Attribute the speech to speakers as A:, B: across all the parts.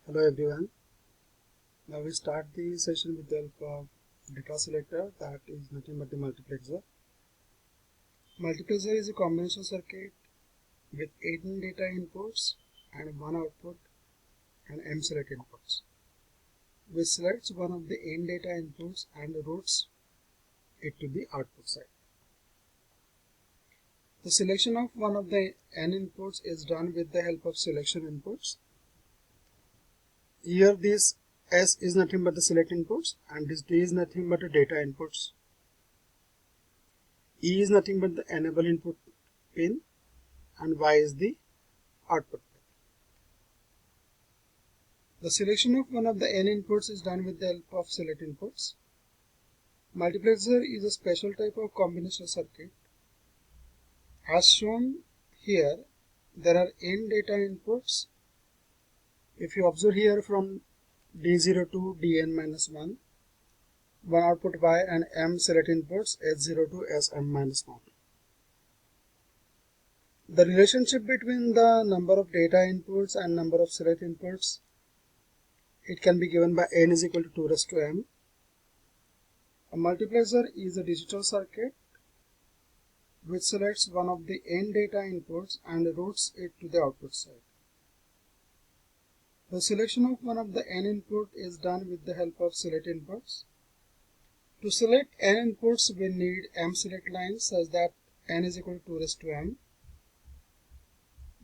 A: Hello everyone. Now we start the session with the help of data selector, that is nothing but the multiplexer. Multiplexer is a combination circuit with 18 data inputs and one output and m select inputs, which selects one of the n data inputs and routes it to the output side. The selection of one of the n inputs is done with the help of selection inputs. Here this S is nothing but the select inputs and this D is nothing but the data inputs. E is nothing but the enable input pin and Y is the output pin. The selection of one of the n inputs is done with the help of select inputs. Multiplexer is a special type of combinational circuit. As shown here, there are n data inputs. If you observe here from D0 to Dn-1, one output Y and m select inputs S0 to Sm-1. The relationship between the number of data inputs and number of select inputs, it can be given by n is equal to 2 raised to m. A multiplexer is a digital circuit which selects one of the n data inputs and routes it to the output side. The selection of one of the n input is done with the help of select inputs. To select n inputs, we need m select lines such that n is equal to 2 raised to m.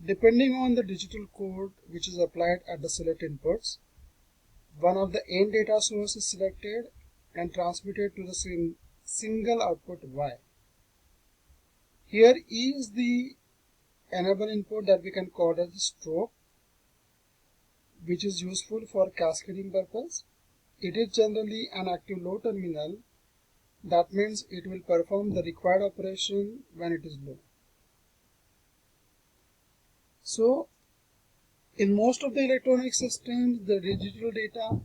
A: Depending on the digital code which is applied at the select inputs, one of the n data source is selected and transmitted to the single output Y. Here E is the enable input that we can call as the strobe, which is useful for cascading purpose. It is generally an active low terminal. That means it will perform the required operation when it is low. So, in most of the electronic systems, the digital data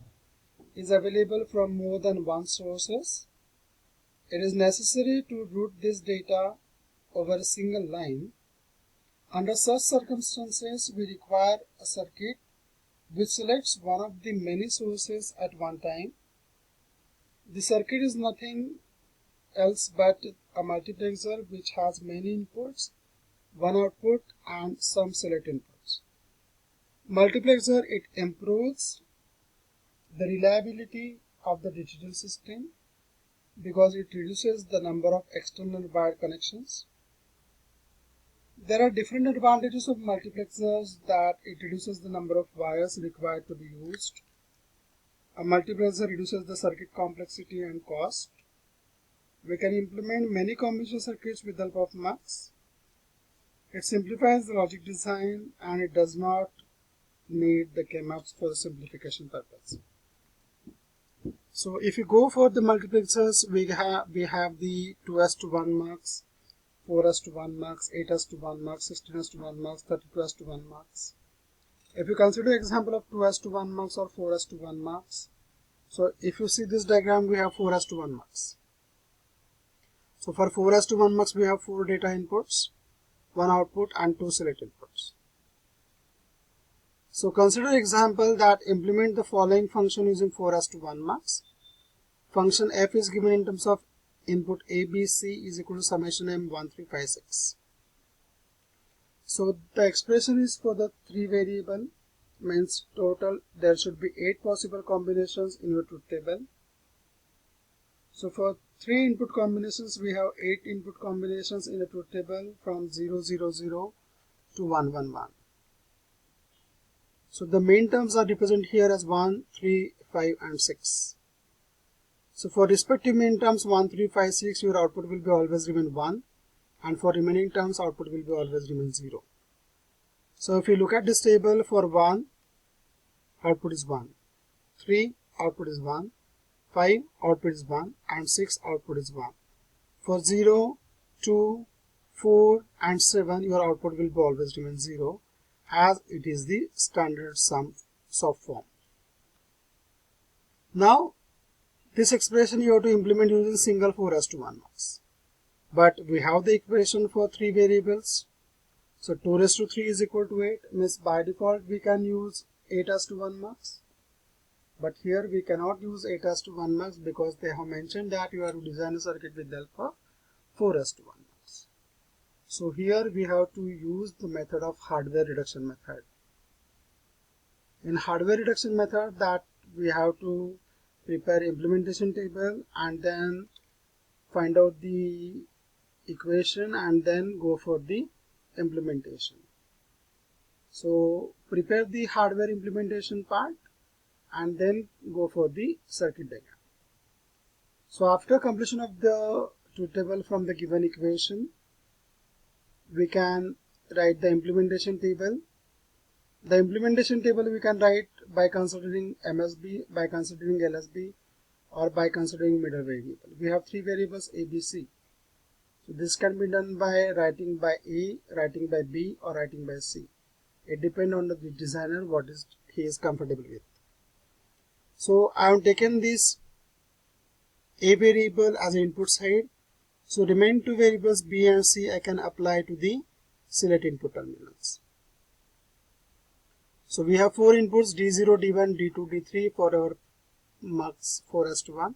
A: is available from more than one sources. It is necessary to route this data over a single line. Under such circumstances, we require a circuit which selects one of the many sources at one time. The circuit is nothing else but a multiplexer which has many inputs, one output and some select inputs. Multiplexer, it improves the reliability of the digital system because it reduces the number of external wired connections. There are different advantages of multiplexers, that it reduces the number of wires required to be used. A multiplexer reduces the circuit complexity and cost. We can implement many combination circuits with the help of mux. It simplifies the logic design and it does not need the K-maps for the simplification purpose. So if you go for the multiplexers, we have the 2:1 mux, 4:1 mux, 8:1 mux, 16:1 mux, 32:1 mux. If you consider example of 2:1 mux or 4:1 mux, so if you see this diagram, we have 4:1 mux. So for 4:1 mux, we have 4 data inputs, 1 output and 2 select inputs. So consider example that implement the following function using 4:1 mux. Function f is given in terms of input a, b, c is equal to summation m 1356. So the expression is for the 3 variable, means total there should be 8 possible combinations in your truth table. So for 3 input combinations, we have 8 input combinations in the truth table from 000 to 111. So the main terms are represented here as 1, 3, 5 and 6. So for respective main terms 1, 3, 5, 6, your output will be always remain 1, and for remaining terms output will be always remain 0. So if you look at this table, for 1 output is 1, 3 output is 1, 5 output is 1 and 6 output is 1. For 0, 2, 4 and 7 your output will be always remain 0, as it is the standard sum of form. Now this expression you have to implement using single 4:1 mux. But we have the equation for 3 variables. So 2 raised to 3 is equal to 8, means by default we can use 8:1 mux, but here we cannot use 8:1 mux because they have mentioned that you have to design a circuit with the help of 4:1 mux. So here we have to use the method of hardware reduction method. In hardware reduction method, that we have to prepare implementation table and then find out the equation and then go for the implementation. So prepare the hardware implementation part and then go for the circuit diagram. So after completion of the truth table from the given equation, we can write the implementation table. The implementation table we can write by considering MSB, by considering LSB, or by considering middle variable. We have three variables A, B, C. So this can be done by writing by A, writing by B, or writing by C. It depends on the designer what he is comfortable with. So I have taken this A variable as an input side. So remaining two variables B and C I can apply to the select input terminals. So we have four inputs D0, D1, D2, D3 for our mux 4:1.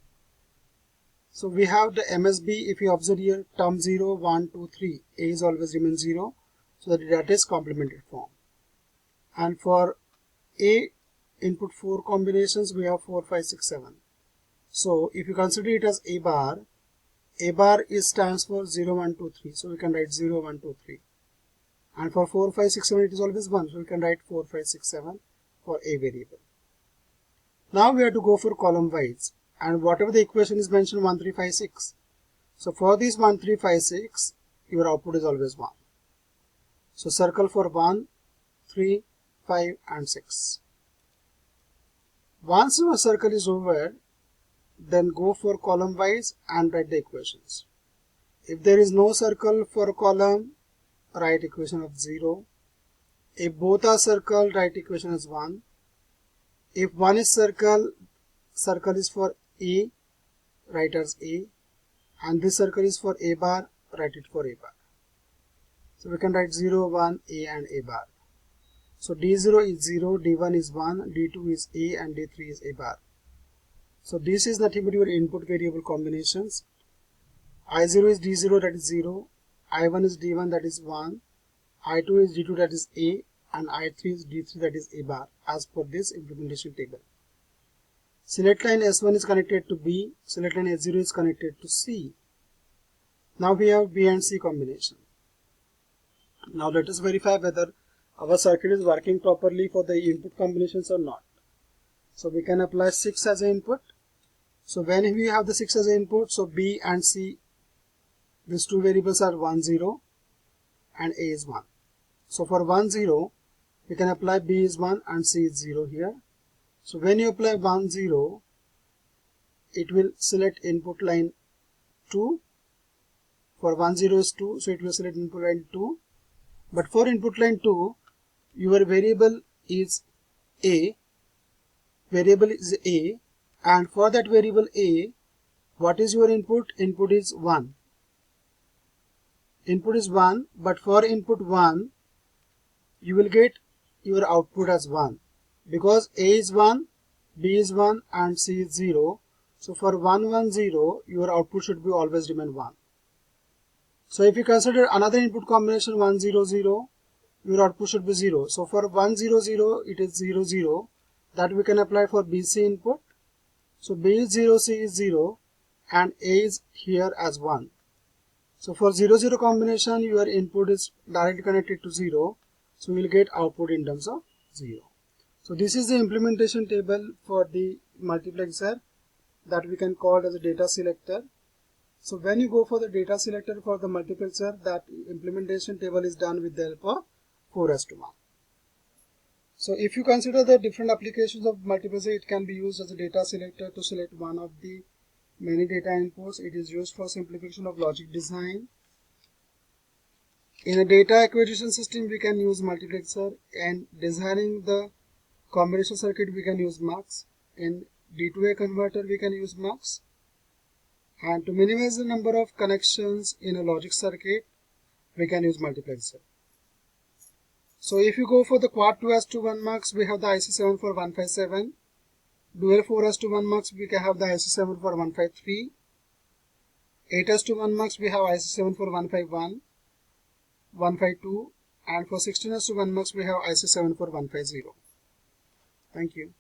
A: So we have the MSB. If you observe here, term 0, 1, 2, 3, A is always remain 0. So the data is complemented form. And for A input 4 combinations, we have 4, 5, 6, 7. So if you consider it as A bar is stands for 0, 1, 2, 3. So we can write 0, 1, 2, 3. And for 4, 5, 6, 7, it is always 1. So we can write 4, 5, 6, 7 for A variable. Now we have to go for column wise. And whatever the equation is mentioned 1, 3, 5, 6. So for this 1, 3, 5, 6, your output is always 1. So circle for 1, 3, 5 and 6. Once your circle is over, then go for column wise and write the equations. If there is no circle for column, write equation of 0. If both are circle, write equation as 1. If one is circle is for A, write as A, and this circle is for A bar, write it for A bar. So we can write 0, 1, A and A bar. So D0 is 0, D1 is 1, D2 is A and D3 is A bar. So this is nothing but your input variable combinations. I0 is D0, that is 0, I1 is D1, that is 1, I2 is D2, that is A, and I3 is D3, that is A bar, as per this implementation table. Select line S1 is connected to B, select line S0 is connected to C. Now we have B and C combination. Now let us verify whether our circuit is working properly for the input combinations or not. So we can apply 6 as an input. So when we have the 6 as an input, so B and C, these two variables are 1, 0 and A is 1. So for 1, 0, we can apply B is 1 and C is 0 here. So when you apply 1, 0, it will select input line 2. For 1, 0 is 2, so it will select input line 2. But for input line 2, your variable is A. Variable is A, and for that variable A, what is your input? Input is 1. Input is 1, but for input 1, you will get your output as 1. Because A is 1, B is 1 and C is 0. So for 1, 1, 0, your output should be always remain 1. So if you consider another input combination 1, 0, 0, your output should be 0. So for 1, 0, 0, it is 0, 0. That we can apply for BC input. So B is 0, C is 0 and A is here as 1. So for 0, 0 combination, your input is directly connected to 0. So we will get output in terms of 0. So this is the implementation table for the multiplexer that we can call as a data selector. So when you go for the data selector for the multiplexer, that implementation table is done with the help of 4:1. So if you consider the different applications of multiplexer, it can be used as a data selector to select one of the many data inputs. It is used for simplification of logic design. In a data acquisition system, we can use multiplexer, and designing the combination circuit, we can use mux. In D2A converter, we can use mux. And to minimize the number of connections in a logic circuit, we can use multiplexer. So if you go for the quad 2s to 1 mux, we have the IC7 for 157. Dual 4s to 1 mux, we can have the IC7 for 153. 8s to 1 mux, we have IC7 for 151, 152, and for 16s to 1 mux, we have IC7 for 150. Thank you.